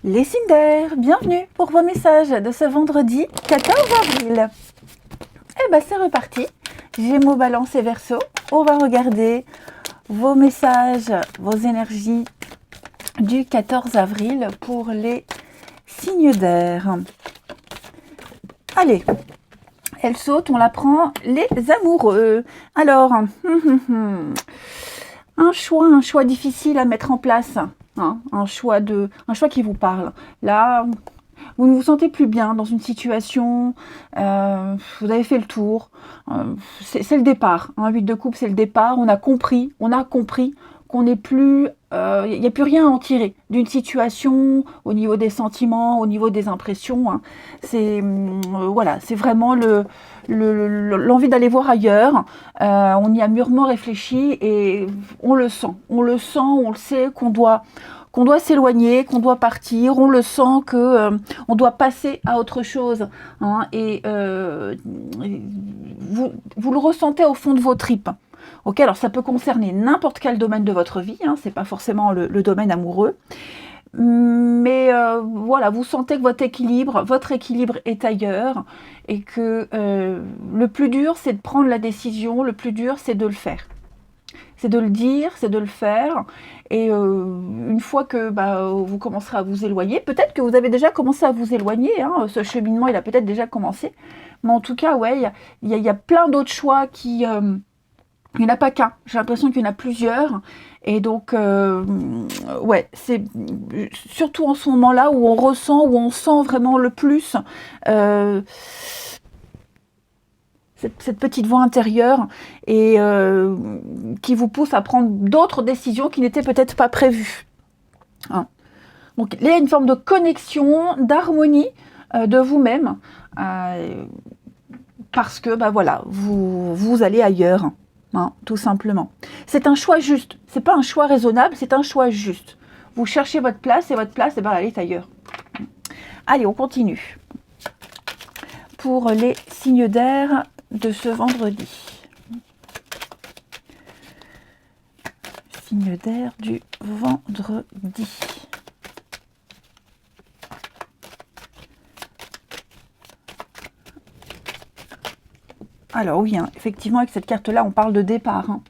Les Cinder, bienvenue pour vos messages de ce vendredi 14 avril. Et ben c'est reparti, Gémeaux, Balance et Verseau. On va regarder vos messages, vos énergies du 14 avril pour les signes d'air. Allez, elle saute, on la prend, les amoureux. Alors, un choix difficile à mettre en place. Hein, un choix qui vous parle. Là, vous ne vous sentez plus bien dans une situation, vous avez fait le tour, c'est le départ. Hein, 8 de coupe, c'est le départ. On a compris qu'on n'est plus, il n'y a plus rien à en tirer d'une situation au niveau des sentiments, au niveau des impressions. Hein. C'est voilà, c'est vraiment l'envie d'aller voir ailleurs. On y a mûrement réfléchi et on le sent, on le sait qu'on doit s'éloigner, qu'on doit partir, on le sent que on doit passer à autre chose. Hein, et vous le ressentez au fond de vos tripes. Ok, alors ça peut concerner n'importe quel domaine de votre vie, hein, c'est pas forcément le domaine amoureux. Mais voilà, vous sentez que votre équilibre est ailleurs et que le plus dur, c'est de prendre la décision, le plus dur, c'est de le faire. C'est de le dire, c'est de le faire. Et une fois que vous commencerez à vous éloigner, peut-être que vous avez déjà commencé à vous éloigner, hein, ce cheminement, il a peut-être déjà commencé. Mais en tout cas, ouais, il y a plein d'autres choix qui... il n'y en a pas qu'un, j'ai l'impression qu'il y en a plusieurs. Et donc, ouais, c'est surtout en ce moment-là où on ressent, où on sent vraiment le plus cette petite voix intérieure et qui vous pousse à prendre d'autres décisions qui n'étaient peut-être pas prévues. Hein. Donc, il y a une forme de connexion, d'harmonie de vous-même parce que, voilà, vous allez ailleurs. Hein, tout simplement. C'est un choix juste. C'est pas un choix raisonnable, c'est un choix juste. Vous cherchez votre place et votre place, elle est ailleurs. Allez, on continue. Pour les signes d'air de ce vendredi. Signes d'air du vendredi. Alors oui, hein, effectivement, avec cette carte-là, on parle de départ. Hein.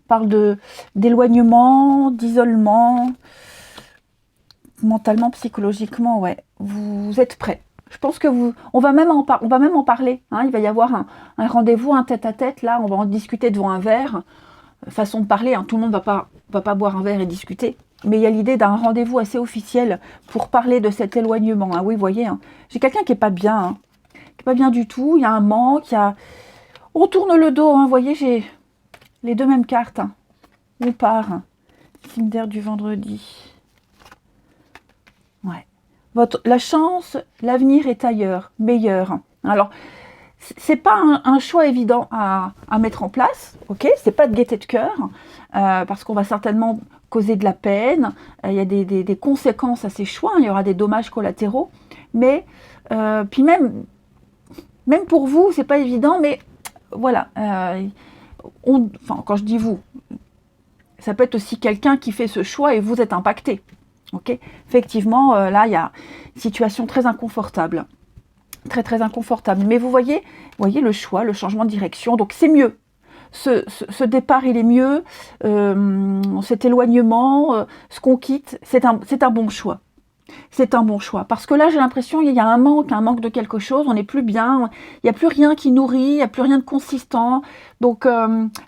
On parle d'éloignement, d'isolement, mentalement, psychologiquement, ouais. Vous êtes prêts. Je pense que on va même en parler. Hein. Il va y avoir un rendez-vous, un tête-à-tête. Là, on va en discuter devant un verre. Façon de parler, hein. Tout le monde va pas boire un verre et discuter. Mais il y a l'idée d'un rendez-vous assez officiel pour parler de cet éloignement. Hein. Oui, vous voyez, hein. J'ai quelqu'un qui est pas bien. Hein. Qui est pas bien du tout. Il y a un manque, on tourne le dos, hein, vous voyez, j'ai les deux mêmes cartes. Hein. On part. Signe d'air du vendredi. Ouais. La chance, l'avenir est ailleurs, meilleur. Alors, c'est pas un choix évident à mettre en place, ok? C'est pas de gaieté de cœur, parce qu'on va certainement causer de la peine. Il y a des conséquences à ces choix. Hein, il y aura des dommages collatéraux. Mais, puis même pour vous, c'est pas évident, mais voilà, quand je dis vous, ça peut être aussi quelqu'un qui fait ce choix et vous êtes impacté. Okay, effectivement, là, il y a une situation très inconfortable. Très, très inconfortable. Mais vous voyez le choix, le changement de direction. Donc, c'est mieux. Ce départ, il est mieux. Cet éloignement, ce qu'on quitte, c'est un bon choix. C'est un bon choix. Parce que là, j'ai l'impression qu'il y a un manque de quelque chose. On n'est plus bien. Il n'y a plus rien qui nourrit. Il n'y a plus rien de consistant. Donc,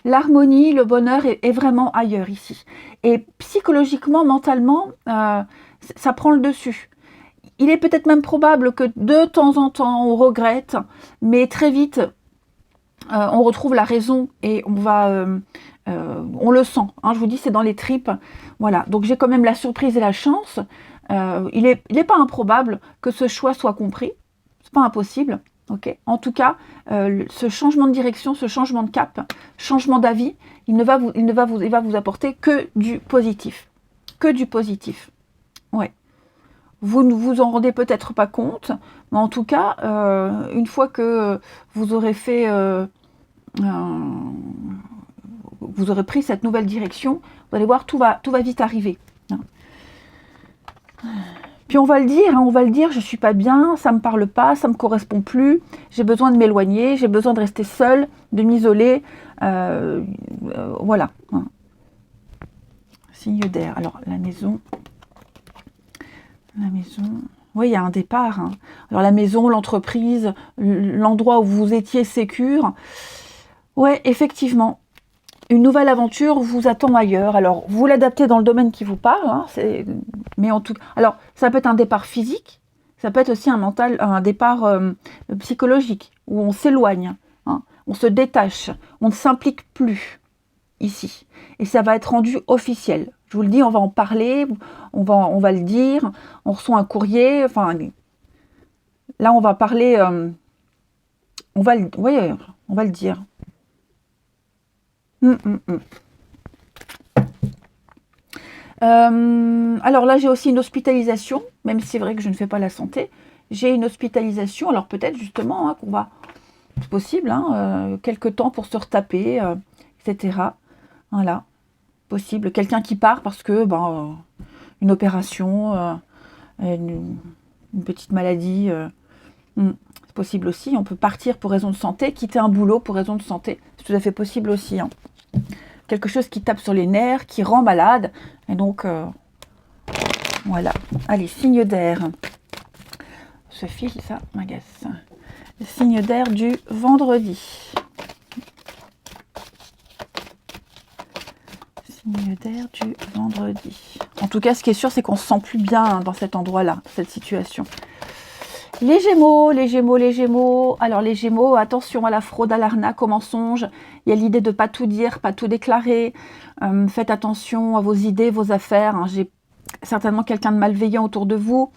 l'harmonie, le bonheur est vraiment ailleurs ici. Et psychologiquement, mentalement, ça prend le dessus. Il est peut-être même probable que de temps en temps, on regrette. Mais très vite, on retrouve la raison et on le sent. Hein, je vous dis, c'est dans les tripes. Voilà. Donc, j'ai quand même la surprise et la chance. Il est pas improbable que ce choix soit compris. C'est pas impossible. Okay. En tout cas, ce changement de direction, ce changement de cap, changement d'avis, il va vous apporter que du positif. Que du positif. Ouais. Vous ne vous en rendez peut-être pas compte, mais en tout cas, une fois que vous aurez fait... vous aurez pris cette nouvelle direction, vous allez voir, tout va vite arriver. Puis on va le dire, hein, on va le dire, je suis pas bien, ça me parle pas, ça me correspond plus, j'ai besoin de m'éloigner, j'ai besoin de rester seule, de m'isoler, voilà. Hein. Signe d'air. Alors la maison, oui, il y a un départ. Hein. Alors la maison, l'entreprise, l'endroit où vous étiez sécure, ouais, effectivement. Une nouvelle aventure vous attend ailleurs. Alors, vous l'adaptez dans le domaine qui vous parle, hein, mais en tout cas, alors ça peut être un départ physique, ça peut être aussi un départ psychologique où on s'éloigne, hein, on se détache, on ne s'implique plus ici, et ça va être rendu officiel. Je vous le dis, on va en parler, on va le dire, on reçoit un courrier, enfin, là on va parler, on va le dire. Alors là, j'ai aussi une hospitalisation, même si c'est vrai que je ne fais pas la santé. J'ai une hospitalisation, alors peut-être justement hein, qu'on va, c'est possible, hein, quelques temps pour se retaper, etc. Voilà, possible. Quelqu'un qui part parce que, une opération, une petite maladie, c'est possible aussi. On peut partir pour raison de santé, quitter un boulot pour raison de santé. C'est tout à fait possible aussi. Hein. Quelque chose qui tape sur les nerfs, qui rend malade. Et donc, voilà. Allez, signe d'air. Ce fil, ça m'agace. Signe d'air du vendredi. Signe d'air du vendredi. En tout cas, ce qui est sûr, c'est qu'on se sent plus bien hein, dans cet endroit-là, cette situation. Les Gémeaux, les Gémeaux, les Gémeaux. Alors les Gémeaux, attention à la fraude, à l'arnaque, au mensonge. Il y a l'idée de ne pas tout dire, pas tout déclarer. Faites attention à vos idées, vos affaires. Hein. J'ai certainement quelqu'un de malveillant autour de vous.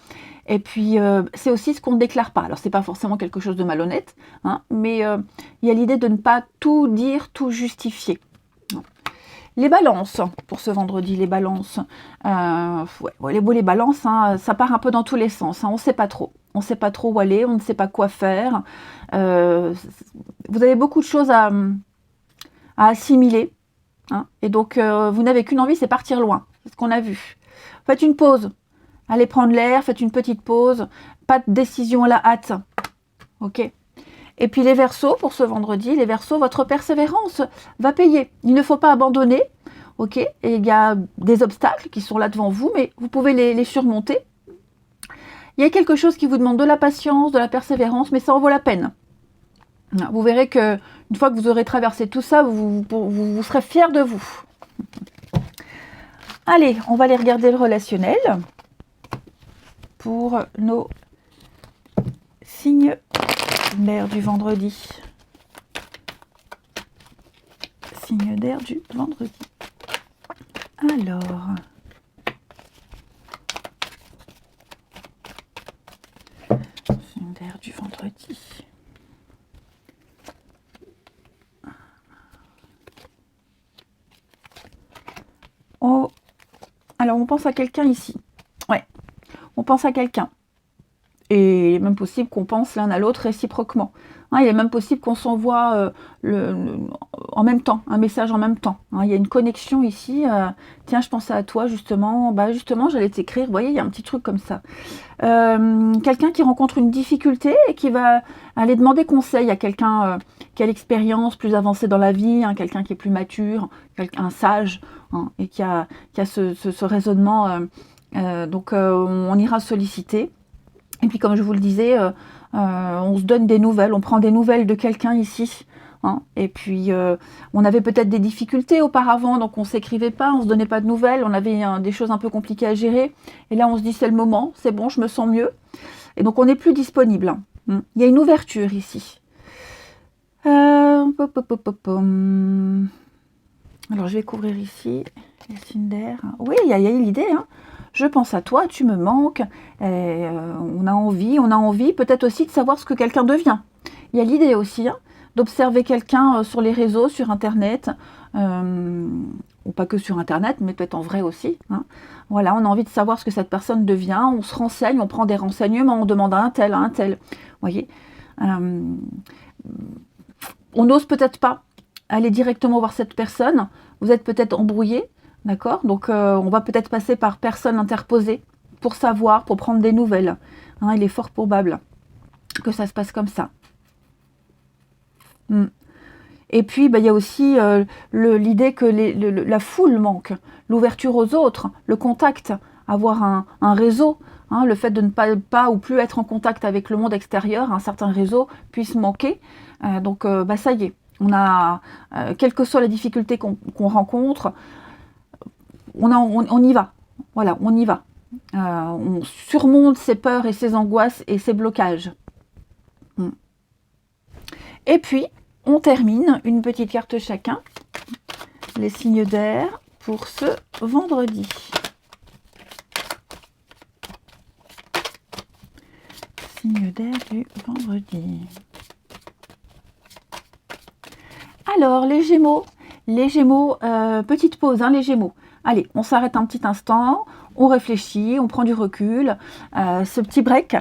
Et puis, c'est aussi ce qu'on ne déclare pas. Alors, c'est pas forcément quelque chose de malhonnête, hein, mais il y a l'idée de ne pas tout dire, tout justifier. Les balances, pour ce vendredi, les balances. Les balances, hein, ça part un peu dans tous les sens. Hein, on ne sait pas trop. On ne sait pas trop où aller, on ne sait pas quoi faire. Vous avez beaucoup de choses à assimiler. Hein, et donc, vous n'avez qu'une envie, c'est partir loin. C'est ce qu'on a vu. Faites une pause. Allez prendre l'air, faites une petite pause. Pas de décision à la hâte. Ok ? Et puis les Verseaux, pour ce vendredi, les Verseaux, votre persévérance va payer. Il ne faut pas abandonner, ok ? Et il y a des obstacles qui sont là devant vous, mais vous pouvez les surmonter. Il y a quelque chose qui vous demande de la patience, de la persévérance, mais ça en vaut la peine. Vous verrez que une fois que vous aurez traversé tout ça, vous serez fiers de vous. Allez, on va aller regarder le relationnel pour nos signes d'air du vendredi. Signe d'air du vendredi. Alors, signe d'air du vendredi. Oh, alors on pense à quelqu'un ici. Ouais, on pense à quelqu'un. Et il est même possible qu'on pense l'un à l'autre réciproquement. Hein, il est même possible qu'on s'envoie en même temps, un message en même temps. Hein, il y a une connexion ici. Tiens, je pensais à toi justement. Justement, j'allais t'écrire. Vous voyez, il y a un petit truc comme ça. Quelqu'un qui rencontre une difficulté et qui va aller demander conseil à quelqu'un qui a l'expérience plus avancée dans la vie, hein, quelqu'un qui est plus mature, un sage, hein, et qui a ce raisonnement. Donc, on ira solliciter. Et puis, comme je vous le disais, on se donne des nouvelles, on prend des nouvelles de quelqu'un ici. Hein, et puis, on avait peut-être des difficultés auparavant, donc on ne s'écrivait pas, on ne se donnait pas de nouvelles, on avait des choses un peu compliquées à gérer. Et là, on se dit, c'est le moment, c'est bon, je me sens mieux. Et donc, on n'est plus disponible. Hein. Il y a une ouverture ici. Alors, je vais couvrir ici les signes d'air. Oui, il y a l'idée, hein. Je pense à toi, tu me manques, on a envie peut-être aussi de savoir ce que quelqu'un devient. Il y a l'idée aussi hein, d'observer quelqu'un sur les réseaux, sur Internet, ou pas que sur Internet, mais peut-être en vrai aussi. Hein. Voilà, on a envie de savoir ce que cette personne devient, on se renseigne, on prend des renseignements, on demande à un tel. Vous voyez on n'ose peut-être pas aller directement voir cette personne, vous êtes peut-être embrouillé. D'accord ? Donc, on va peut-être passer par personne interposée. pour savoir, pour prendre des nouvelles. Hein, il est fort probable que ça se passe comme ça. Et puis, il y a aussi l'idée que la foule manque, l'ouverture aux autres, le contact, avoir un réseau, hein, le fait de ne pas ou plus être en contact avec le monde extérieur, un certain réseau puisse manquer. Donc, ça y est, on a, quelle que soit la difficulté qu'on rencontre, on y va. Voilà, on y va. On surmonte ses peurs et ses angoisses et ses blocages. Et puis, on termine une petite carte chacun, les signes d'air pour ce vendredi. Signe d'air du vendredi. Alors, les Gémeaux, petite pause, hein, les Gémeaux. Allez, on s'arrête un petit instant, on réfléchit, on prend du recul. Ce petit break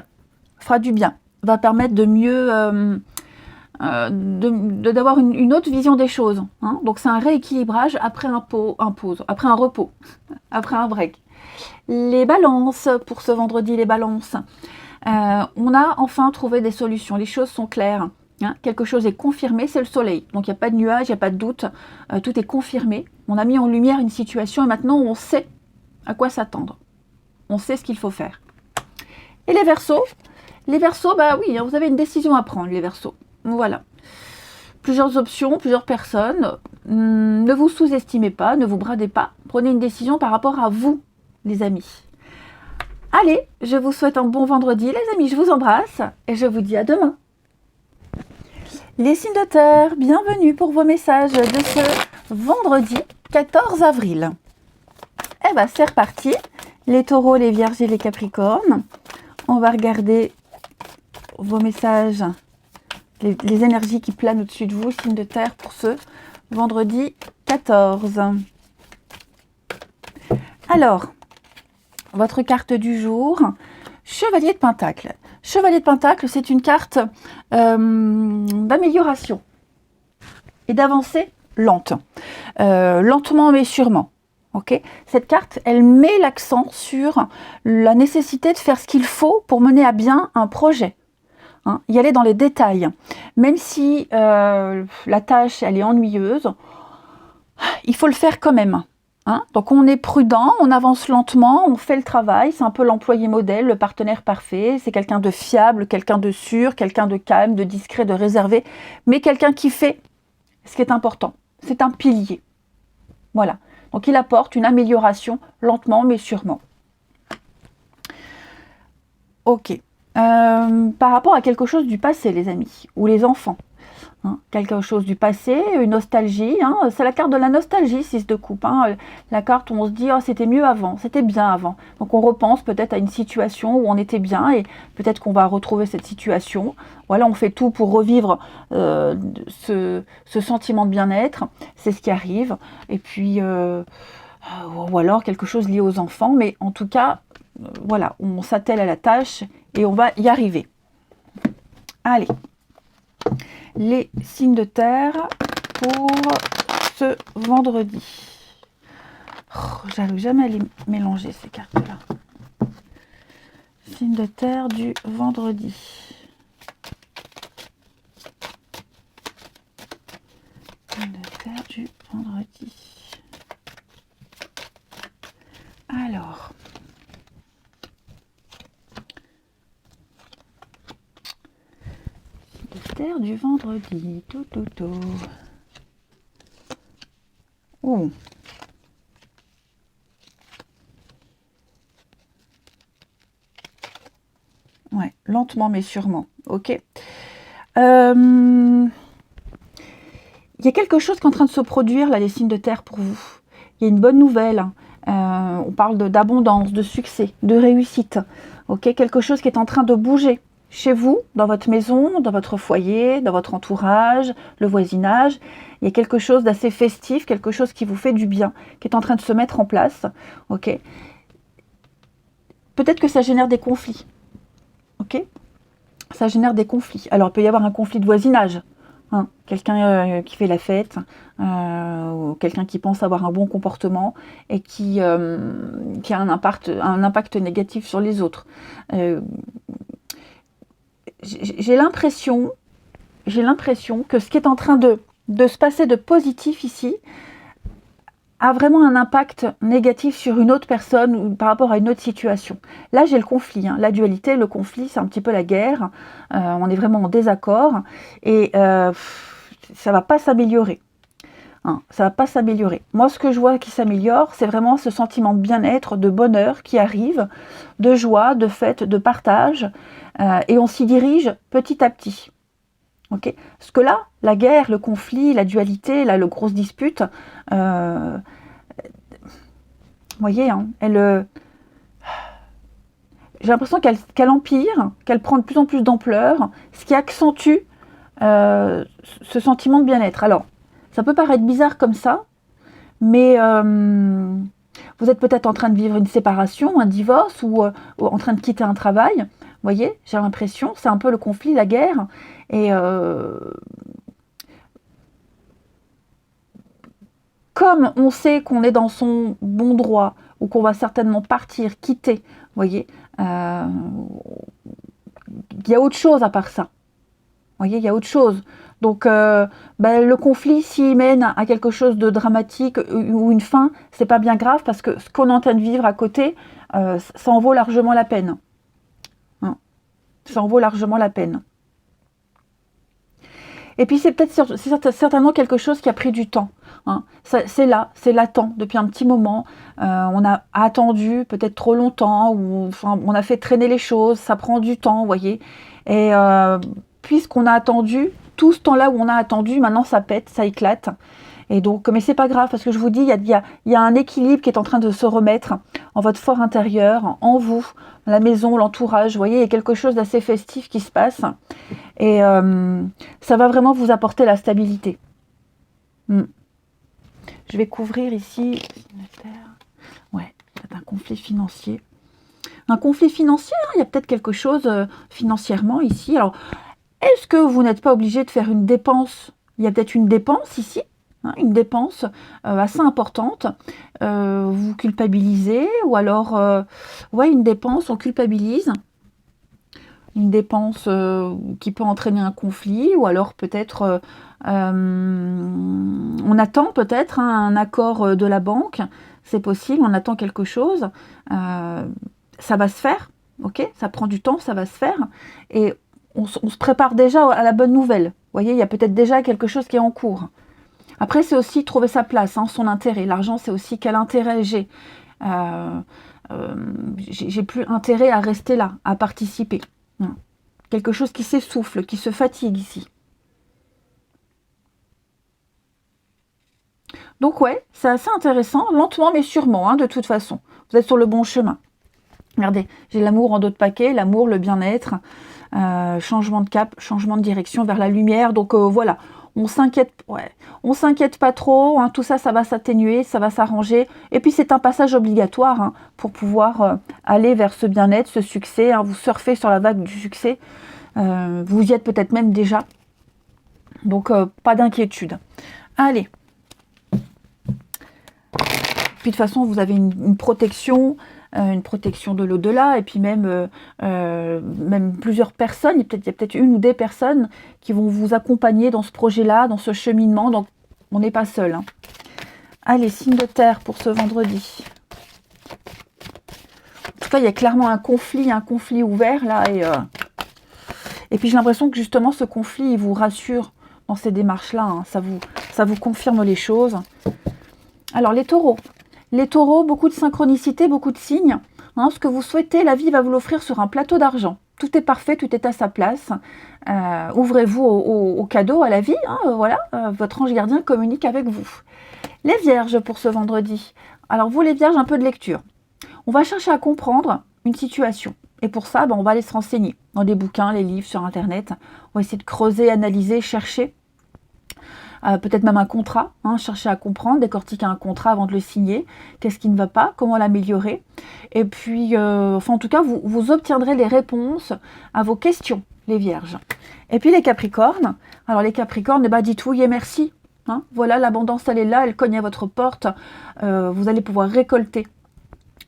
fera du bien, va permettre de mieux... d'avoir une autre vision des choses. Hein. Donc c'est un rééquilibrage après après un repos, après un break. Les balances, pour ce vendredi, les balances. On a enfin trouvé des solutions, les choses sont claires. Hein. Quelque chose est confirmé, c'est le soleil. Donc il n'y a pas de nuages, il n'y a pas de doute, tout est confirmé. On a mis en lumière une situation et maintenant on sait à quoi s'attendre. On sait ce qu'il faut faire. Et les Verseaux, oui, vous avez une décision à prendre, les Verseaux. Voilà. Plusieurs options, plusieurs personnes. Ne vous sous-estimez pas, ne vous bradez pas. Prenez une décision par rapport à vous, les amis. Allez, je vous souhaite un bon vendredi, les amis. Je vous embrasse et je vous dis à demain. Les signes de terre, bienvenue pour vos messages de ce vendredi 14 avril. Eh bien, c'est reparti. Les taureaux, les vierges et les capricornes. On va regarder vos messages. Les énergies qui planent au-dessus de vous, signe de terre, pour ce vendredi 14. Alors, votre carte du jour, Chevalier de Pentacle. Chevalier de Pentacle, c'est une carte d'amélioration et d'avancée lente. Lentement mais sûrement. Okay, cette carte, elle met l'accent sur la nécessité de faire ce qu'il faut pour mener à bien un projet. Hein, y aller dans les détails. Même si la tâche, elle est ennuyeuse, il faut le faire quand même. Hein. Donc on est prudent, on avance lentement, on fait le travail. C'est un peu l'employé modèle, le partenaire parfait. C'est quelqu'un de fiable, quelqu'un de sûr, quelqu'un de calme, de discret, de réservé. Mais quelqu'un qui fait ce qui est important. C'est un pilier. Voilà. Donc il apporte une amélioration lentement mais sûrement. Ok. Par rapport à quelque chose du passé, les amis, ou les enfants. Hein, quelque chose du passé, une nostalgie. Hein, c'est la carte de la nostalgie, 6 de coupe. Hein, la carte où on se dit, oh, c'était mieux avant, c'était bien avant. Donc on repense peut-être à une situation où on était bien et peut-être qu'on va retrouver cette situation. Voilà, on fait tout pour revivre ce sentiment de bien-être. C'est ce qui arrive. Et puis, ou alors quelque chose lié aux enfants. Mais en tout cas, voilà, on s'attelle à la tâche et on va y arriver. Allez, les signes de terre pour ce vendredi. Oh, j'arrive jamais à les mélanger, ces cartes-là. Signes de terre du vendredi. Signes de terre du vendredi. Alors... du vendredi, tout. Oh. Ouais, lentement mais sûrement. Ok. Il y a quelque chose qui est en train de se produire là, les signes de terre pour vous. Il y a une bonne nouvelle. On parle d'abondance, de succès, de réussite. Ok, quelque chose qui est en train de bouger. Chez vous, dans votre maison, dans votre foyer, dans votre entourage, le voisinage, il y a quelque chose d'assez festif, quelque chose qui vous fait du bien, qui est en train de se mettre en place. Ok. Peut-être que ça génère des conflits. Ok. Ça génère des conflits. Alors, il peut y avoir un conflit de voisinage. hein. Quelqu'un qui fait la fête, ou quelqu'un qui pense avoir un bon comportement et qui a un impact négatif sur les autres. J'ai l'impression que ce qui est en train de se passer de positif ici a vraiment un impact négatif sur une autre personne ou par rapport à une autre situation. Là, j'ai le conflit, hein. La dualité, le conflit, c'est un petit peu la guerre. On est vraiment en désaccord et ça va pas s'améliorer. Hein, ça va pas s'améliorer. Moi, ce que je vois qui s'améliore, c'est vraiment ce sentiment de bien-être, de bonheur qui arrive, de joie, de fête, de partage, et on s'y dirige petit à petit. Okay. Parce que là, la guerre, le conflit, la dualité, la grosse dispute, vous voyez, hein, j'ai l'impression qu'elle empire, qu'elle prend de plus en plus d'ampleur, ce qui accentue ce sentiment de bien-être. Alors, ça peut paraître bizarre comme ça, mais vous êtes peut-être en train de vivre une séparation, un divorce, ou en train de quitter un travail. Vous voyez, j'ai l'impression, c'est un peu le conflit, la guerre. Et comme on sait qu'on est dans son bon droit, ou qu'on va certainement partir, quitter, vous voyez, il y a autre chose à part ça. Vous voyez, il y a autre chose. Donc, le conflit, s'il mène à quelque chose de dramatique ou une fin, c'est pas bien grave parce que ce qu'on est en train de vivre à côté, ça en vaut largement la peine. Hein, ça en vaut largement la peine. Et puis c'est certainement quelque chose qui a pris du temps. Hein. C'est là, c'est latent depuis un petit moment. On a attendu peut-être trop longtemps, ou enfin, on a fait traîner les choses, ça prend du temps, vous voyez. Et puisqu'on a attendu, tout ce temps-là où on a attendu, maintenant ça pète, ça éclate. Et donc, mais c'est pas grave, parce que je vous dis, il y a un équilibre qui est en train de se remettre en votre fort intérieur, en vous, la maison, l'entourage. Vous voyez, il y a quelque chose d'assez festif qui se passe. Et ça va vraiment vous apporter la stabilité. Je vais couvrir ici. Ouais, peut-être un conflit financier. Un conflit financier, hein, il y a peut-être quelque chose financièrement ici. Alors, est-ce que vous n'êtes pas obligé de faire une dépense? Il y a peut-être une dépense ici. Hein, une dépense assez importante, vous culpabilisez, ou alors, ouais, une dépense, on culpabilise, une dépense qui peut entraîner un conflit, ou alors peut-être, on attend peut-être un accord de la banque, c'est possible, on attend quelque chose, ça va se faire, ok, ça prend du temps, ça va se faire, et on se prépare déjà à la bonne nouvelle, vous voyez, il y a peut-être déjà quelque chose qui est en cours. Après, c'est aussi trouver sa place, hein, son intérêt. L'argent, c'est aussi quel intérêt j'ai. J'ai plus intérêt à rester là, à participer. Quelque chose qui s'essouffle, qui se fatigue ici. Donc ouais, c'est assez intéressant, lentement mais sûrement, hein, de toute façon. Vous êtes sur le bon chemin. Regardez, j'ai l'amour en dos de paquet, l'amour, le bien-être, changement de cap, changement de direction vers la lumière. Donc voilà. On s'inquiète pas trop, hein, tout ça, ça va s'atténuer, ça va s'arranger. Et puis c'est un passage obligatoire, hein, pour pouvoir aller vers ce bien-être, ce succès. Hein, vous surfez sur la vague du succès, vous y êtes peut-être même déjà. Donc pas d'inquiétude. Allez. Puis de toute façon, vous avez une protection de l'au-delà, et puis même plusieurs personnes, il y a peut-être une ou des personnes qui vont vous accompagner dans ce projet-là, dans ce cheminement, donc on n'est pas seul. Hein. Allez, signe de terre pour ce vendredi. En tout cas, il y a clairement un conflit ouvert là, et puis j'ai l'impression que justement ce conflit, il vous rassure dans ces démarches-là, hein. Ça vous confirme les choses. Alors les taureaux. Les taureaux, beaucoup de synchronicité, beaucoup de signes. Hein, ce que vous souhaitez, la vie va vous l'offrir sur un plateau d'argent. Tout est parfait, tout est à sa place. Ouvrez-vous au cadeau, à la vie. Hein, voilà, votre ange gardien communique avec vous. Les vierges pour ce vendredi. Alors vous les vierges, un peu de lecture. On va chercher à comprendre une situation. Et pour ça, on va aller se renseigner dans des bouquins, les livres, sur Internet. On va essayer de creuser, analyser, chercher. Peut-être même un contrat, hein, chercher à comprendre, décortiquer un contrat avant de le signer, qu'est-ce qui ne va pas, comment l'améliorer, et puis, en tout cas, vous obtiendrez les réponses à vos questions, les vierges. Et puis les capricornes. Alors les capricornes, bah, dites oui et merci. Hein, voilà, l'abondance, elle est là, elle cogne à votre porte. Vous allez pouvoir récolter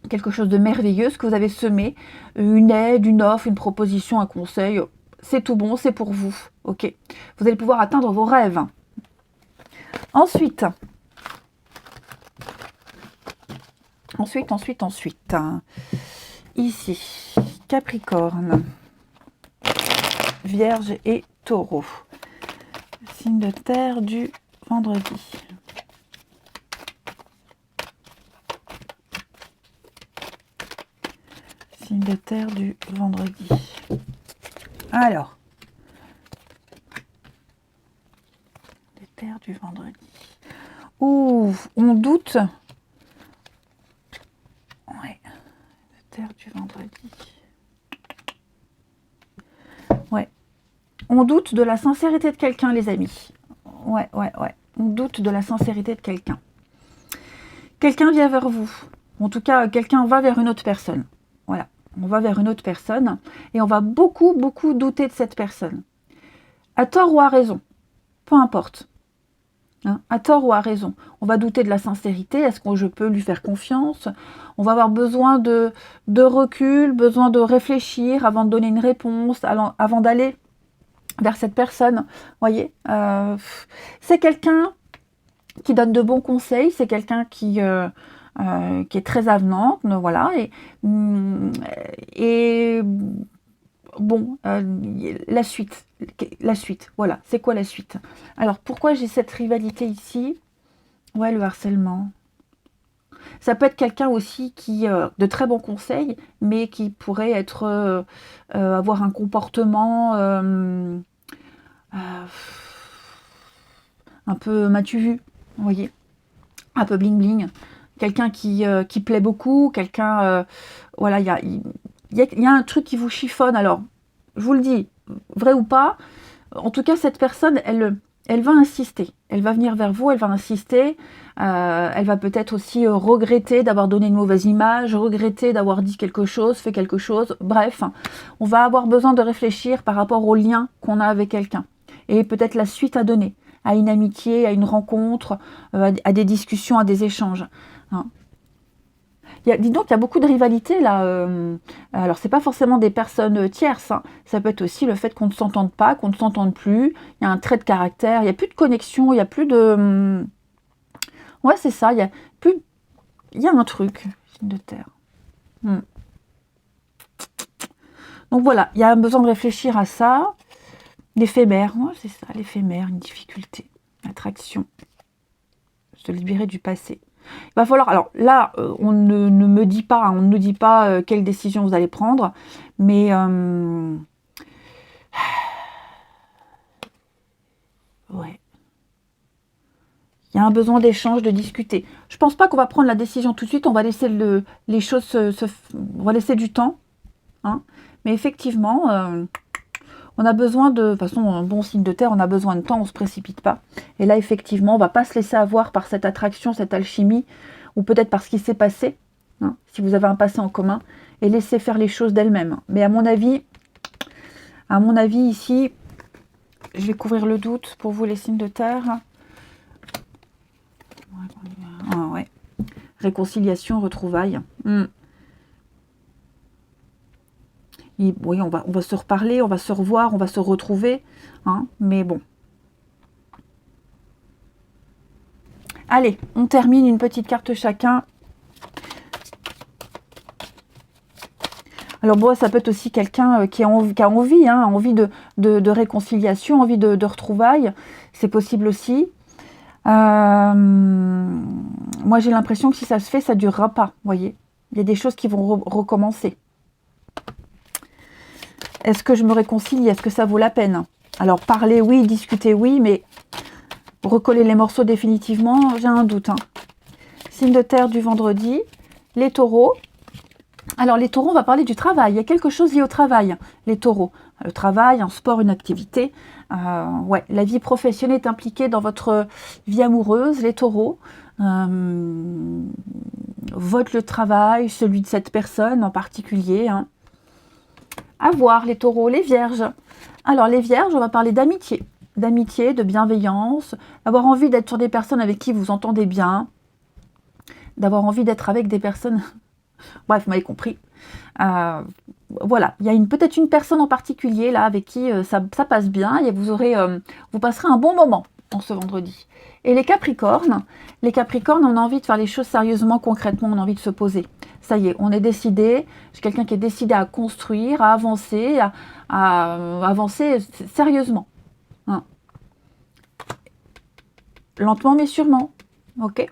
quelque chose de merveilleux, ce que vous avez semé, une aide, une offre, une proposition, un conseil. C'est tout bon, c'est pour vous. Ok. Vous allez pouvoir atteindre vos rêves. Ensuite. Ici, Capricorne, Vierge et Taureau. Signe de terre du vendredi. Signe de terre du vendredi. Alors. De terre du vendredi. Ouh, on doute. Ouais. De terre du vendredi. Ouais. On doute de la sincérité de quelqu'un, les amis. Ouais. On doute de la sincérité de quelqu'un. Quelqu'un vient vers vous. En tout cas, quelqu'un va vers une autre personne. Voilà. On va vers une autre personne et on va beaucoup douter de cette personne. À tort ou à raison. Peu importe. Hein, à tort ou à raison. On va douter de la sincérité. Est-ce que je peux lui faire confiance? On va avoir besoin de recul, besoin de réfléchir avant de donner une réponse, avant d'aller vers cette personne. Voyez, c'est quelqu'un qui donne de bons conseils, c'est quelqu'un qui est très avenante, voilà, et bon, la suite, voilà, c'est quoi la suite? Alors, pourquoi j'ai cette rivalité ici? Ouais, le harcèlement. Ça peut être quelqu'un aussi qui de très bons conseils, mais qui pourrait être avoir un comportement un peu m'as-tu vu, vous voyez, un peu bling bling. Quelqu'un qui plaît beaucoup, quelqu'un, voilà, il y a un truc qui vous chiffonne. Alors, je vous le dis, vrai ou pas, en tout cas, cette personne, elle va insister. Elle va venir vers vous, elle va insister. Elle va peut-être aussi regretter d'avoir donné une mauvaise image, regretter d'avoir dit quelque chose, fait quelque chose. Bref, on va avoir besoin de réfléchir par rapport au lien qu'on a avec quelqu'un. Et peut-être la suite à donner, à une amitié, à une rencontre, à des discussions, à des échanges. Hein. Dis donc, il y a beaucoup de rivalité là. Alors, c'est pas forcément des personnes tierces. Hein. Ça peut être aussi le fait qu'on ne s'entende pas, qu'on ne s'entende plus. Il y a un trait de caractère, il n'y a plus de connexion, il n'y a plus de... Ouais, c'est ça, il y a plus... Il y a un truc, signe de terre. Donc voilà, il y a un besoin de réfléchir à ça. L'éphémère, ouais, c'est ça, l'éphémère, une difficulté, attraction. Se libérer du passé. Il va falloir, alors là, on ne me dit pas, on ne dit pas quelle décision vous allez prendre, mais ouais. Il y a un besoin d'échange, de discuter. Je pense pas qu'on va prendre la décision tout de suite, on va laisser les choses on va laisser du temps. Hein, mais effectivement, on a besoin de toute façon, un bon signe de terre, on a besoin de temps, on ne se précipite pas. Et là, effectivement, on ne va pas se laisser avoir par cette attraction, cette alchimie, ou peut-être par ce qui s'est passé, hein, si vous avez un passé en commun, et laisser faire les choses d'elles-mêmes. Mais à mon avis ici, je vais couvrir le doute pour vous les signes de terre. Ah, ouais. Réconciliation, retrouvailles. Et, oui, on va se reparler, on va se revoir, on va se retrouver. Hein, mais bon. Allez, on termine une petite carte chacun. Alors bon, ça peut être aussi quelqu'un qui a envie, hein, envie de réconciliation, envie de retrouvailles. C'est possible aussi. Moi, j'ai l'impression que si ça se fait, ça ne durera pas, vous voyez. Il y a des choses qui vont recommencer. Est-ce que je me réconcilie? Est-ce que ça vaut la peine? Alors, parler, oui, discuter, oui, mais recoller les morceaux définitivement, j'ai un doute. Hein. Signe de terre du vendredi, les taureaux. Alors, les taureaux, on va parler du travail. Il y a quelque chose lié au travail, les taureaux. Le travail, un sport, une activité. Ouais, la vie professionnelle est impliquée dans votre vie amoureuse, les taureaux. Votre le travail, celui de cette personne en particulier. Hein. À voir, les taureaux, les vierges. Alors, les vierges, on va parler d'amitié. D'amitié, de bienveillance, d'avoir envie d'être sur des personnes avec qui vous entendez bien, d'avoir envie d'être avec des personnes... Bref, vous m'avez compris. Voilà, il y a peut-être une personne en particulier là avec qui ça passe bien et vous passerez un bon moment en ce vendredi. Et les Capricornes, on a envie de faire les choses sérieusement, concrètement, on a envie de se poser. Ça y est, on est décidé, j'ai quelqu'un qui est décidé à construire, à avancer, à avancer sérieusement. Hein. Lentement mais sûrement, ok ?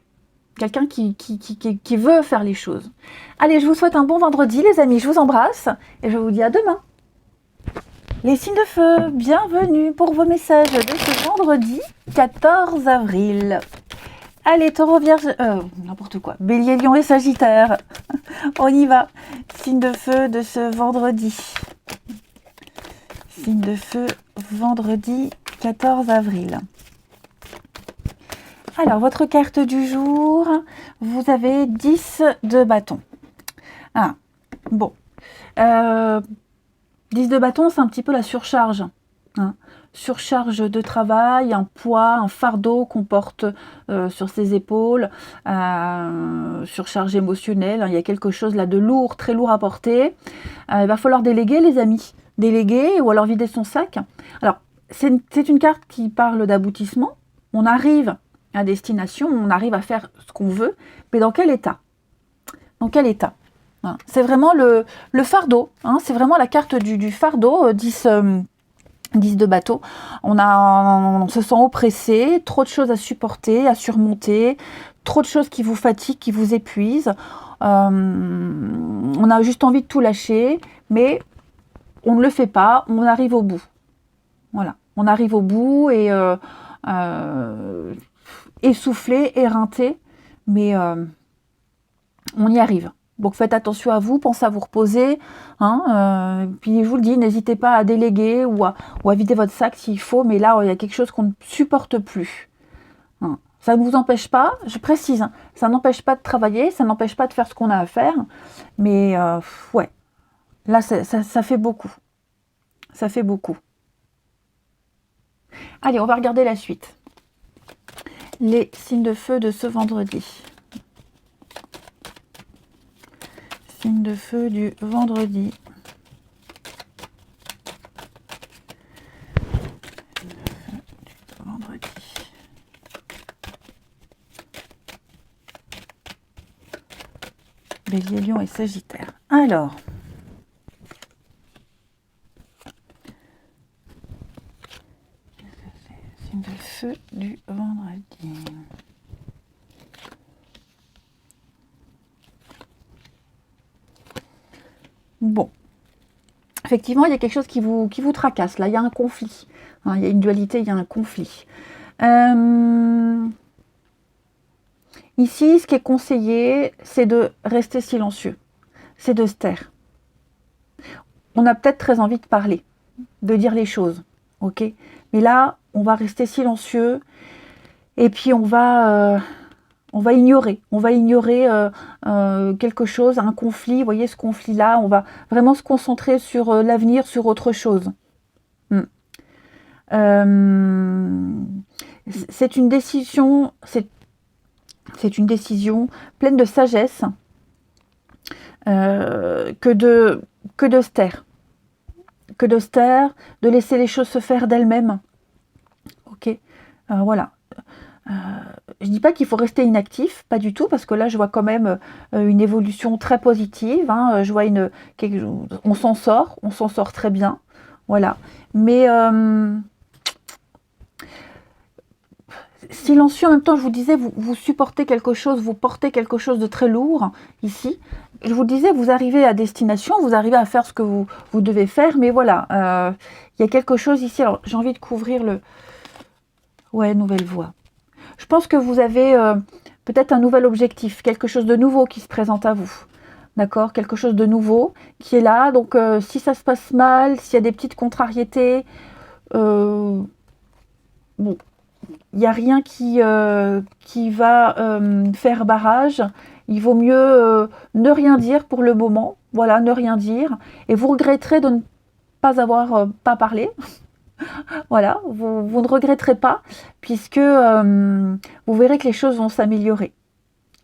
Quelqu'un qui veut faire les choses. Allez, je vous souhaite un bon vendredi, les amis. Je vous embrasse et je vous dis à demain. Les signes de feu, bienvenue pour vos messages de ce vendredi 14 avril. Allez, taureau, vierge, n'importe quoi. Bélier, lion et sagittaire. On y va. Signe de feu de ce vendredi. Signe de feu, vendredi 14 avril. Alors, votre carte du jour, vous avez 10 de bâton. Ah, bon. 10 de bâton, c'est un petit peu la surcharge. Hein. Surcharge de travail, un poids, un fardeau qu'on porte sur ses épaules, surcharge émotionnelle. Hein. Il y a quelque chose là de lourd, très lourd à porter. Il va falloir déléguer, les amis. Déléguer ou alors vider son sac. Alors, c'est une carte qui parle d'aboutissement. On arrive à destination, on arrive à faire ce qu'on veut, mais dans quel état? Dans quel état? Hein. C'est vraiment le fardeau, hein, c'est vraiment la carte du fardeau, 10 de bateau. On se sent oppressé, trop de choses à supporter, à surmonter, trop de choses qui vous fatiguent, qui vous épuisent. On a juste envie de tout lâcher, mais on ne le fait pas, on arrive au bout. Voilà, on arrive au bout et... essoufflé, éreinté, mais on y arrive. Donc faites attention à vous, pensez à vous reposer. Hein, puis je vous le dis, n'hésitez pas à déléguer ou à vider votre sac s'il faut, mais là, il y a quelque chose qu'on ne supporte plus. Hein. Ça ne vous empêche pas, je précise, hein, ça n'empêche pas de travailler, ça n'empêche pas de faire ce qu'on a à faire, mais ouais, là, ça fait beaucoup. Ça fait beaucoup. Allez, on va regarder la suite. Les signes de feu de ce vendredi. Signes de feu du vendredi. Bélier, lion et sagittaire. Alors. Signe de feu du vendredi. Bon, effectivement, il y a quelque chose qui vous tracasse. Là, il y a un conflit. Hein, il y a une dualité, il y a un conflit. Ici, ce qui est conseillé, c'est de rester silencieux. C'est de se taire. On a peut-être très envie de parler, de dire les choses. Ok ? Mais là, on va rester silencieux et puis on va ignorer. On va ignorer quelque chose, un conflit. Vous voyez ce conflit-là, on va vraiment se concentrer sur l'avenir, sur autre chose. C'est une décision, c'est une décision pleine de sagesse que de se taire. Que de se taire, de laisser les choses se faire d'elles-mêmes. Ok, voilà. Je ne dis pas qu'il faut rester inactif, pas du tout, parce que là, je vois quand même une évolution très positive. Hein, je vois on s'en sort très bien. Voilà. Mais silencieux, en même temps, je vous disais, vous supportez quelque chose, vous portez quelque chose de très lourd ici. Je vous disais, vous arrivez à destination, vous arrivez à faire ce que vous devez faire, mais voilà, il y a quelque chose ici. Alors, j'ai envie de couvrir le... Ouais, nouvelle voie. Je pense que vous avez peut-être un nouvel objectif, quelque chose de nouveau qui se présente à vous. D'accord ? Quelque chose de nouveau qui est là. Donc, si ça se passe mal, s'il y a des petites contrariétés, bon, il n'y a rien qui va faire barrage. Il vaut mieux ne rien dire pour le moment. Voilà, ne rien dire. Et vous regretterez de pas avoir pas parlé. Voilà, vous ne regretterez pas, puisque vous verrez que les choses vont s'améliorer.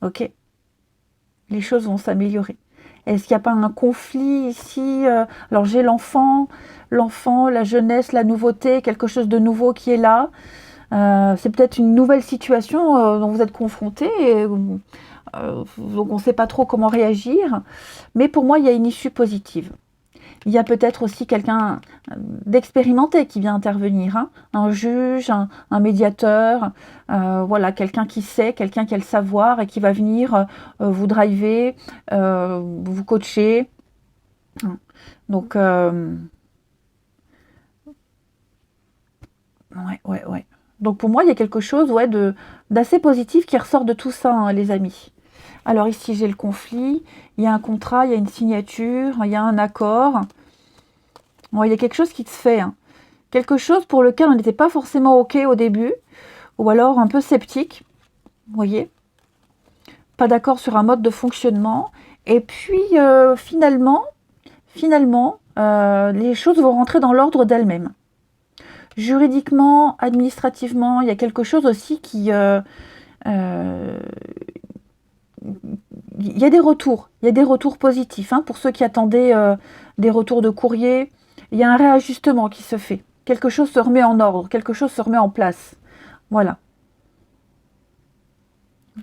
Ok? Les choses vont s'améliorer. Est-ce qu'il n'y a pas un conflit ici? Alors j'ai l'enfant, la jeunesse, la nouveauté, quelque chose de nouveau qui est là. C'est peut-être une nouvelle situation dont vous êtes confronté, donc on ne sait pas trop comment réagir. Mais pour moi, il y a une issue positive. Il y a peut-être aussi quelqu'un d'expérimenté qui vient intervenir, hein, un juge, un médiateur, voilà, quelqu'un qui sait, quelqu'un qui a le savoir et qui va venir vous driver, vous coacher. Donc, ouais. Donc pour moi, il y a quelque chose d'assez positif qui ressort de tout ça, hein, les amis. Alors ici, j'ai le conflit, il y a un contrat, il y a une signature, il y a un accord. Bon, il y a quelque chose qui se fait, hein. Quelque chose pour lequel on n'était pas forcément OK au début, ou alors un peu sceptique, vous voyez. Pas d'accord sur un mode de fonctionnement. Et puis, finalement, les choses vont rentrer dans l'ordre d'elles-mêmes. Juridiquement, administrativement, il y a quelque chose aussi qui... il y a des retours positifs, hein, pour ceux qui attendaient des retours de courrier. Il y a un réajustement qui se fait. Quelque chose se remet en ordre, quelque chose se remet en place. Voilà.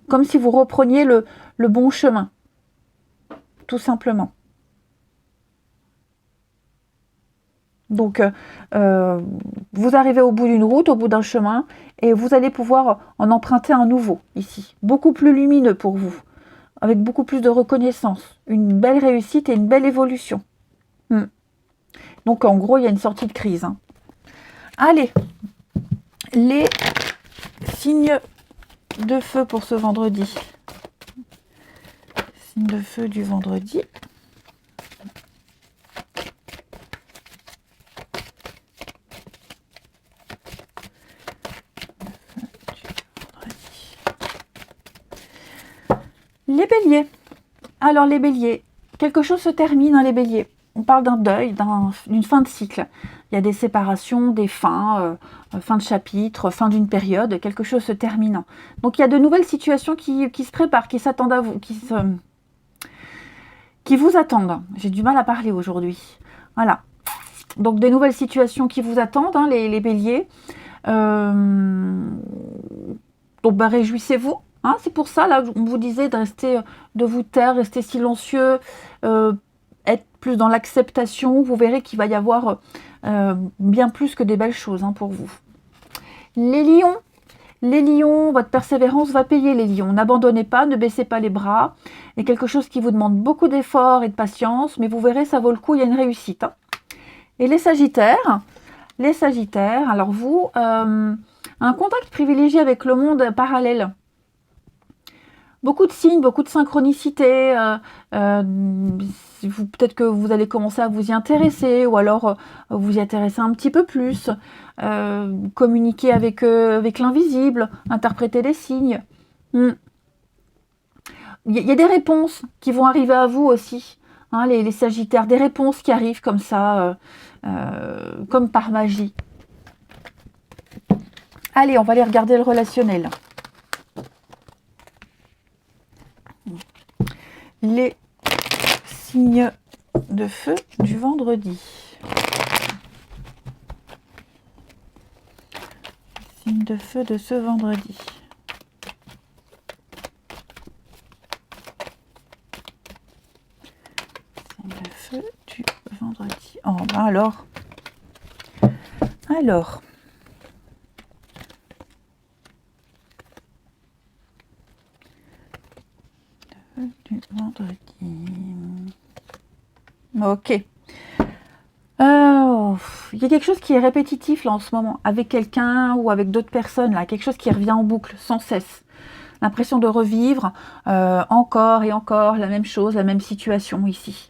Comme si vous repreniez le bon chemin, tout simplement. Donc, vous arrivez au bout d'une route, au bout d'un chemin, et vous allez pouvoir en emprunter un nouveau, ici. Beaucoup plus lumineux pour vous, avec beaucoup plus de reconnaissance. Une belle réussite et une belle évolution. Donc, en gros, il y a une sortie de crise, hein. Allez, les signes de feu pour ce vendredi. Signe de feu du vendredi. Les béliers. Alors les béliers, quelque chose se termine, hein, les béliers. On parle d'un deuil, d'une fin de cycle. Il y a des séparations, des fins, fin de chapitre, fin d'une période, quelque chose se termine. Donc il y a de nouvelles situations qui se préparent, qui s'attendent à vous, qui vous attendent. J'ai du mal à parler aujourd'hui. Voilà. Donc des nouvelles situations qui vous attendent, hein, les béliers. Donc réjouissez-vous. Hein, c'est pour ça, là, on vous disait de vous taire, rester silencieux, être plus dans l'acceptation. Vous verrez qu'il va y avoir bien plus que des belles choses, hein, pour vous. Les lions, votre persévérance va payer, les lions. N'abandonnez pas, ne baissez pas les bras. Il y a quelque chose qui vous demande beaucoup d'efforts et de patience, mais vous verrez, ça vaut le coup, il y a une réussite, hein. Et les sagittaires, alors vous, un contact privilégié avec le monde parallèle. Beaucoup de signes, beaucoup de synchronicité. Peut-être que vous allez commencer à vous y intéresser, ou alors vous y intéresser un petit peu plus. Communiquer avec l'invisible, interpréter les signes. Il y a des réponses qui vont arriver à vous aussi, hein, les sagittaires. Des réponses qui arrivent comme ça, comme par magie. Allez, on va aller regarder le relationnel. Les signes de feu du vendredi. Signes de feu de ce vendredi. Signes de feu du vendredi. Oh, ben alors. Du vendredi. Ok. Il y a quelque chose qui est répétitif là en ce moment, avec quelqu'un ou avec d'autres personnes, là, quelque chose qui revient en boucle sans cesse. L'impression de revivre encore et encore la même chose, la même situation ici.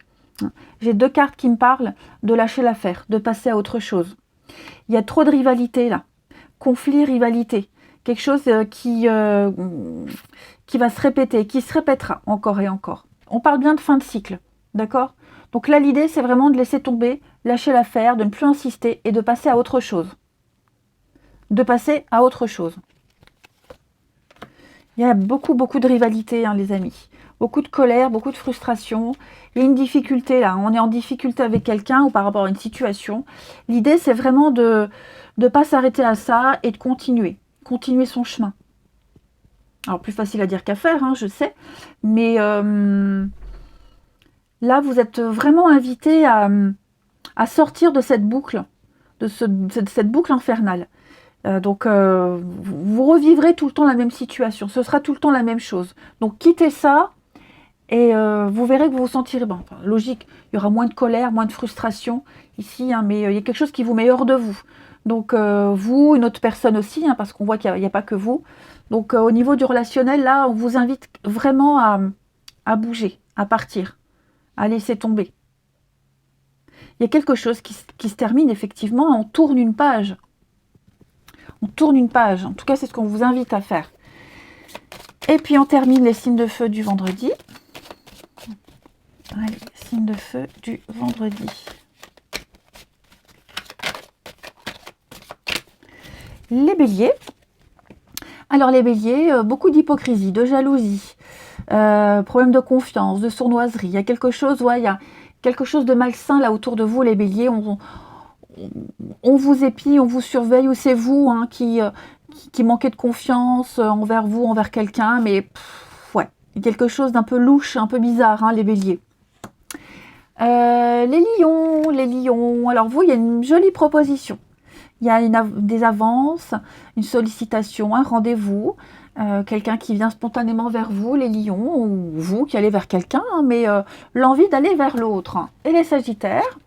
J'ai deux cartes qui me parlent de lâcher l'affaire, de passer à autre chose. Il y a trop de rivalité là. Conflit, rivalité. Quelque chose qui va se répéter, qui se répétera encore et encore. On parle bien de fin de cycle, d'accord? Donc là, l'idée, c'est vraiment de laisser tomber lâcher l'affaire, de ne plus insister et de passer à autre chose. De passer à autre chose. Il y a beaucoup de rivalité, hein, les amis. Beaucoup de colère, beaucoup de frustration. Il y a une difficulté là. On est en difficulté avec quelqu'un ou par rapport à une situation. L'idée, c'est vraiment de ne pas s'arrêter à ça et de continuer. Continuer son chemin. Alors, plus facile à dire qu'à faire, hein, je sais. Mais là, vous êtes vraiment invité à sortir de cette boucle, de cette boucle infernale. Donc, vous revivrez tout le temps la même situation. Ce sera tout le temps la même chose. Donc, quittez ça et vous verrez que vous vous sentirez bien. Enfin, logique, il y aura moins de colère, moins de frustration ici, hein, mais il y a quelque chose qui vous met hors de vous. Donc, vous, une autre personne aussi, hein, parce qu'on voit qu'il n'y a pas que vous. Donc, au niveau du relationnel, là, on vous invite vraiment à bouger, à partir, à laisser tomber. Il y a quelque chose qui se termine, effectivement, on tourne une page. On tourne une page. En tout cas, c'est ce qu'on vous invite à faire. Et puis, on termine les signes de feu du vendredi. Allez, signes de feu du vendredi. Les béliers. Alors, les béliers, beaucoup d'hypocrisie, de jalousie, problème de confiance, de sournoiserie. Il y a quelque chose, ouais, il y a quelque chose de malsain là autour de vous, les béliers. On vous épie, on vous surveille, ou c'est vous, hein, qui manquez de confiance envers vous, envers quelqu'un, mais ouais, il y a quelque chose d'un peu louche, un peu bizarre, hein, les béliers. Les lions, alors vous, il y a une jolie proposition. Il y a des avances, une sollicitation, un rendez-vous, quelqu'un qui vient spontanément vers vous, les lions, ou vous qui allez vers quelqu'un, hein, mais l'envie d'aller vers l'autre. Et les sagittaires.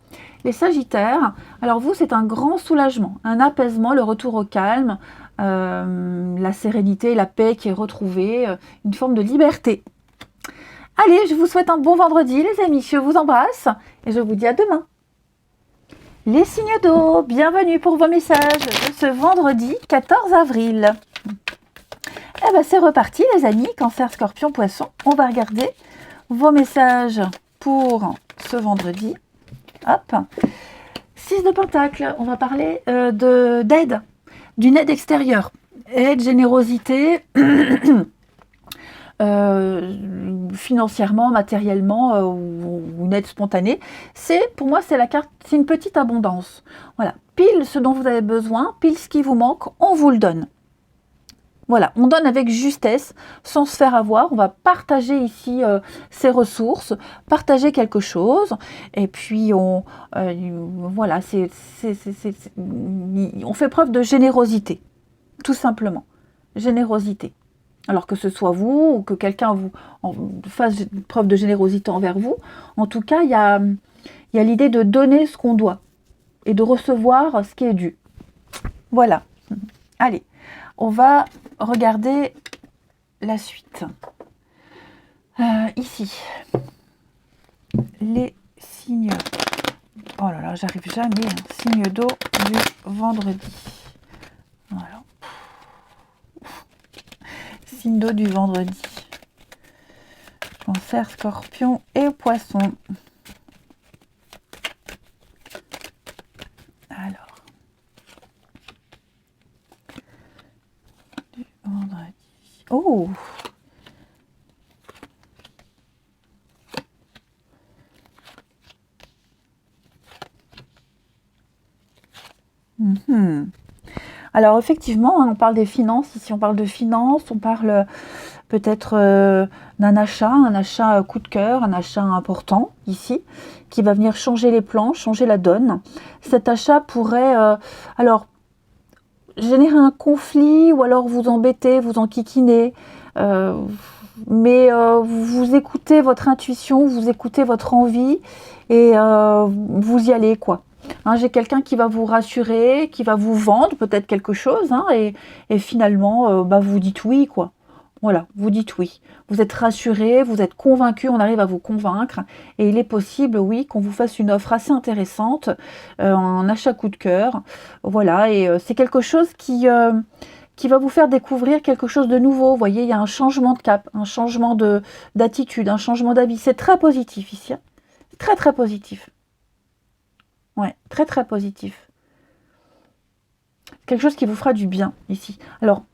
Les sagittaires, alors vous, c'est un grand soulagement, un apaisement, le retour au calme, la sérénité, la paix qui est retrouvée, une forme de liberté. Allez, je vous souhaite un bon vendredi, les amis. Je vous embrasse et je vous dis à demain. Les signes d'eau, bienvenue pour vos messages de ce vendredi 14 avril. Eh bien, c'est reparti, les amis. Cancer, Scorpion, Poisson. On va regarder vos messages pour ce vendredi. Hop, 6 de Pentacle, on va parler d'aide, d'une aide extérieure, aide, générosité, financièrement, matériellement, ou une aide spontanée. Pour moi, c'est la carte, c'est une petite abondance. Voilà, pile ce dont vous avez besoin, pile ce qui vous manque, on vous le donne. Voilà, on donne avec justesse, sans se faire avoir. On va partager ici ses ressources, partager quelque chose. Et puis, voilà, on fait preuve de générosité, tout simplement. Générosité. Alors que ce soit vous ou que quelqu'un fasse preuve de générosité envers vous. En tout cas, il y a l'idée de donner ce qu'on doit et de recevoir ce qui est dû. Voilà. Allez. On va regarder la suite. Ici, les signes. Oh là là, j'arrive jamais. Signe d'eau du vendredi. Voilà. Signe d'eau du vendredi. Cancer, Scorpion et Poisson. Alors. Vendredi. Oh! Alors effectivement, on parle des finances. Ici, on parle de finances. On parle peut-être d'un achat, un achat coup de cœur, un achat important ici, qui va venir changer les plans, changer la donne. Cet achat pourrait, générer un conflit ou alors vous embêter, vous enquiquiner, mais vous écoutez votre intuition, vous écoutez votre envie et vous y allez, quoi. Hein, j'ai quelqu'un qui va vous rassurer, qui va vous vendre peut-être quelque chose, hein, et finalement vous dites oui, quoi. Voilà, vous dites oui. Vous êtes rassuré, vous êtes convaincu, on arrive à vous convaincre. Et il est possible, oui, qu'on vous fasse une offre assez intéressante, un achat coup de cœur. Voilà, et c'est quelque chose qui va vous faire découvrir quelque chose de nouveau. Vous voyez, il y a un changement de cap, un changement d'attitude, un changement d'avis. C'est très positif ici. Hein. Très, très positif. Ouais, très très positif. Quelque chose qui vous fera du bien ici. Alors,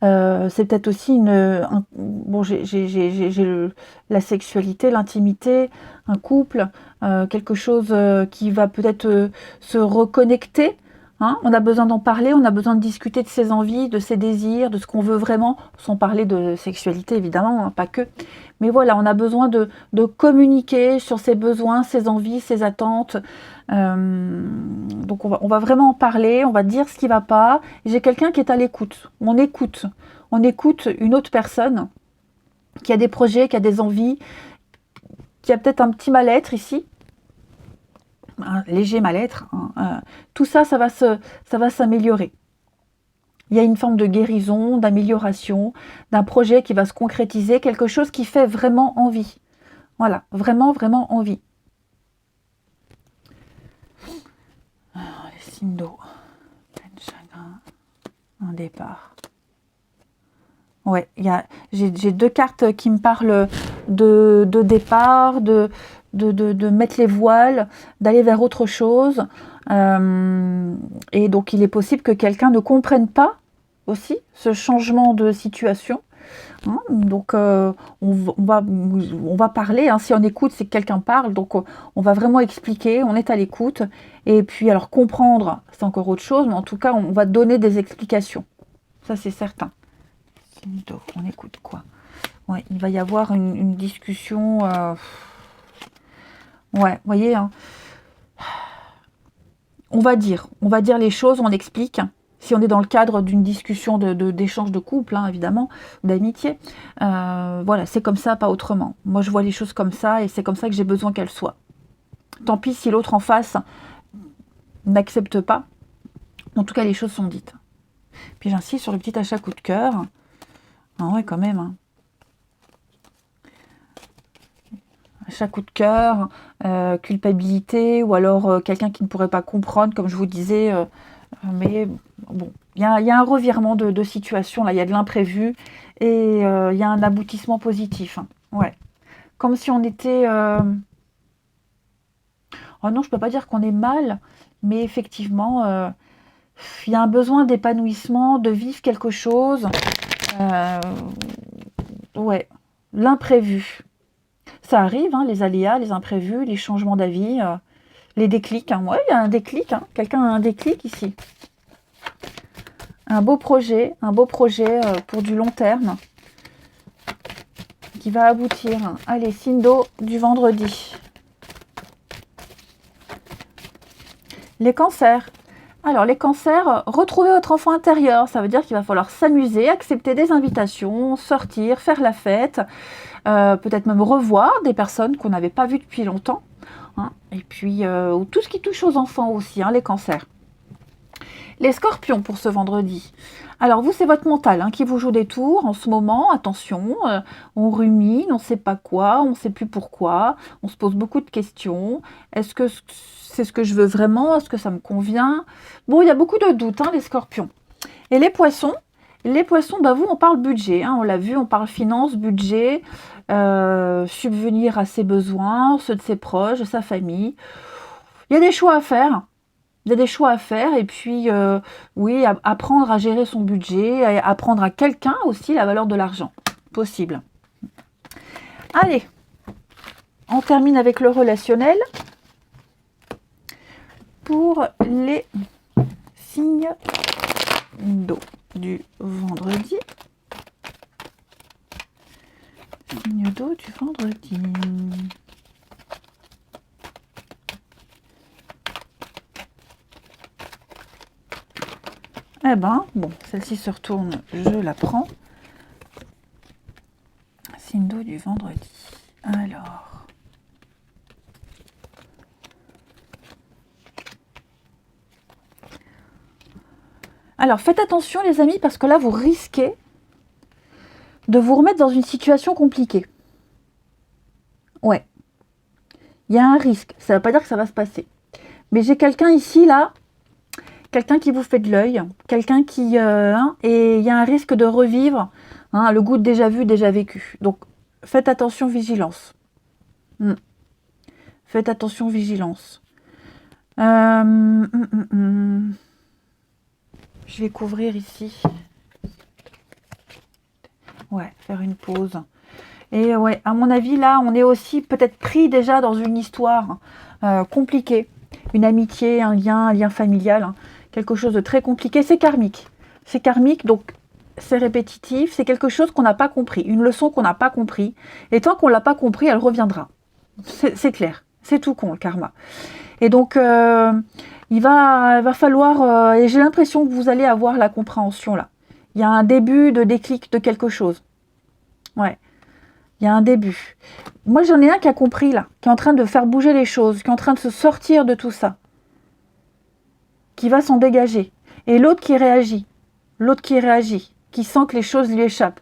c'est peut-être aussi bon, j'ai la sexualité, l'intimité, un couple, quelque chose qui va peut-être se reconnecter. Hein. On a besoin d'en parler, on a besoin de discuter de ses envies, de ses désirs, de ce qu'on veut vraiment, sans parler de sexualité évidemment, hein, pas que. Mais voilà, on a besoin de communiquer sur ses besoins, ses envies, ses attentes. Donc on va vraiment en parler, on va dire ce qui ne va pas. J'ai quelqu'un qui est à l'écoute. On écoute une autre personne qui a des projets, qui a des envies, qui a peut-être un petit mal-être ici, un léger mal-être. Hein. Tout ça, ça va s'améliorer. Il y a une forme de guérison, d'amélioration, d'un projet qui va se concrétiser, quelque chose qui fait vraiment envie. Voilà, vraiment, vraiment envie. Alors, les signes d'eau, plein de chagrin, un départ. Ouais, j'ai deux cartes qui me parlent de départ, de mettre les voiles, d'aller vers autre chose. Et donc, il est possible que quelqu'un ne comprenne pas aussi ce changement de situation. Hein. Donc, on va parler. Hein. Si on écoute, c'est que quelqu'un parle. Donc, on va vraiment expliquer. On est à l'écoute. Et puis, alors, comprendre, c'est encore autre chose. Mais en tout cas, on va donner des explications. Ça, c'est certain. On écoute quoi? Ouais, il va y avoir une discussion. Ouais, vous voyez, hein. On va dire les choses, on explique. Si on est dans le cadre d'une discussion d'échange de couple, hein, évidemment, d'amitié, voilà, c'est comme ça, pas autrement. Moi, je vois les choses comme ça et c'est comme ça que j'ai besoin qu'elles soient. Tant pis si l'autre en face n'accepte pas. En tout cas, les choses sont dites. Puis j'insiste sur le petit achat coup de cœur. Ah ouais, quand même. Hein. Achat coup de cœur, culpabilité, ou alors quelqu'un qui ne pourrait pas comprendre, comme je vous disais. Mais bon, il y a un revirement de situation, là, il y a de l'imprévu, et il y a un aboutissement positif. Hein. Ouais. Comme si on était... Oh non, je ne peux pas dire qu'on est mal, mais effectivement, il y a un besoin d'épanouissement, de vivre quelque chose. Ouais, l'imprévu. Ça arrive, hein, les aléas, les imprévus, les changements d'avis, les déclics. Hein. Ouais, il y a un déclic. Hein. Quelqu'un a un déclic ici. Un beau projet pour du long terme qui va aboutir. Allez, signe d'eau du vendredi. Les cancers. Alors, les cancers, retrouver votre enfant intérieur, ça veut dire qu'il va falloir s'amuser, accepter des invitations, sortir, faire la fête, peut-être même revoir des personnes qu'on n'avait pas vues depuis longtemps. Hein. Et puis, tout ce qui touche aux enfants aussi, hein, les cancers. Les scorpions pour ce vendredi. Alors, vous, c'est votre mental hein, qui vous joue des tours en ce moment. Attention, on rumine, on ne sait pas quoi, on ne sait plus pourquoi. On se pose beaucoup de questions. Est-ce que c'est ce que je veux vraiment? Est-ce que ça me convient? Bon, il y a beaucoup de doutes, hein, les scorpions. Et les poissons, bah, vous, on parle budget. Hein, on l'a vu, on parle finance, budget, subvenir à ses besoins, ceux de ses proches, de sa famille. Il y a des choix à faire. Il y a des choix à faire et puis, oui, apprendre à gérer son budget, apprendre à quelqu'un aussi la valeur de l'argent. Possible. Allez, on termine avec le relationnel. Pour les signes d'eau du vendredi. Signe d'eau du vendredi. Eh ben, bon, celle-ci se retourne, je la prends. Signe d'eau du vendredi. Alors, faites attention les amis, parce que là, vous risquez de vous remettre dans une situation compliquée. Ouais. Il y a un risque. Ça ne veut pas dire que ça va se passer. Mais j'ai quelqu'un ici, là, quelqu'un qui vous fait de l'œil, quelqu'un qui... et il y a un risque de revivre le goût de déjà vu, déjà vécu. Donc, faites attention, vigilance. Faites attention, vigilance. Je vais couvrir ici. Ouais, faire une pause. Et ouais, à mon avis, là, on est aussi peut-être pris déjà dans une histoire compliquée. Une amitié, un lien familial, hein, quelque chose de très compliqué. C'est karmique. C'est karmique, donc c'est répétitif. C'est quelque chose qu'on n'a pas compris. Une leçon qu'on n'a pas compris. Et tant qu'on ne l'a pas compris, elle reviendra. C'est clair. C'est tout con, le karma. Et donc, il va falloir... et j'ai l'impression que vous allez avoir la compréhension, là. Il y a un début de déclic de quelque chose. Ouais. Il y a un début. Moi, j'en ai un qui a compris, là, qui est en train de faire bouger les choses, qui est en train de se sortir de tout ça, qui va s'en dégager. Et l'autre qui réagit, qui sent que les choses lui échappent.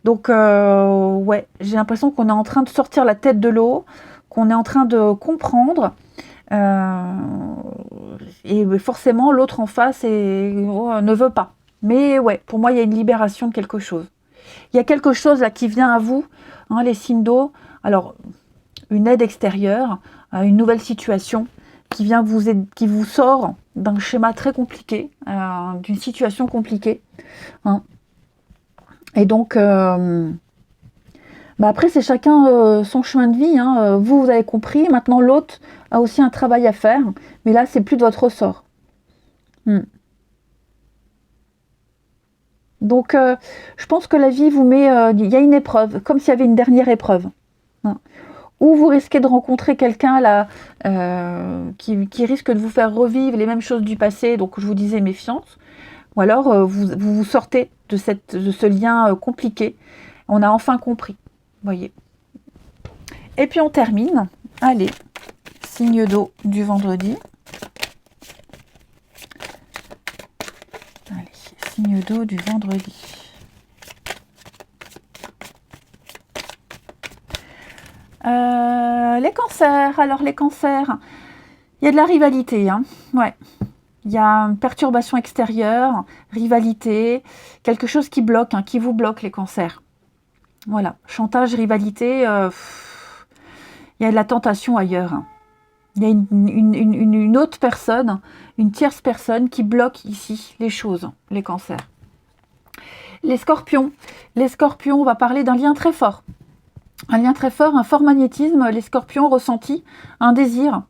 Donc, ouais, j'ai l'impression qu'on est en train de sortir la tête de l'eau, qu'on est en train de comprendre. Et forcément, l'autre en face ne veut pas. Mais ouais, pour moi, il y a une libération de quelque chose. Il y a quelque chose là qui vient à vous, hein, les signes d'eau. Alors, une aide extérieure, une nouvelle situation qui vous sort d'un schéma très compliqué, d'une situation compliquée. Hein. Et donc, après, c'est chacun son chemin de vie. Hein. Vous avez compris. Maintenant, l'autre a aussi un travail à faire. Mais là, c'est plus de votre ressort. Donc, je pense que la vie vous met... il y a une épreuve, comme s'il y avait une dernière épreuve. Hein. Ou vous risquez de rencontrer quelqu'un là qui risque de vous faire revivre les mêmes choses du passé, donc je vous disais méfiance. Ou alors vous sortez de ce lien compliqué. On a enfin compris, voyez. Et puis on termine. Allez, signe d'eau du vendredi. Allez, signe d'eau du vendredi. Les cancers. Alors les cancers, il y a de la rivalité. Hein. Ouais. Il y a une perturbation extérieure, rivalité, quelque chose qui bloque, hein, qui vous bloque les cancers. Voilà, chantage, rivalité, il y a de la tentation ailleurs. Hein. Il y a une autre personne, une tierce personne qui bloque ici les choses, les cancers. Les scorpions, on va parler d'un lien très fort. Un lien très fort, un fort magnétisme, les scorpions ressentis, un désir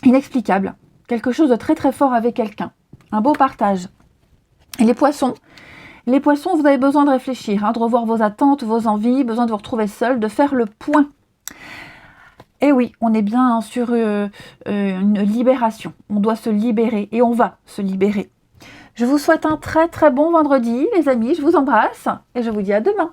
inexplicable. Quelque chose de très très fort avec quelqu'un. Un beau partage. Et les poissons, vous avez besoin de réfléchir, hein, de revoir vos attentes, vos envies, besoin de vous retrouver seul, de faire le point. Et oui, on est bien sur une libération. On doit se libérer et on va se libérer. Je vous souhaite un très très bon vendredi, les amis. Je vous embrasse et je vous dis à demain.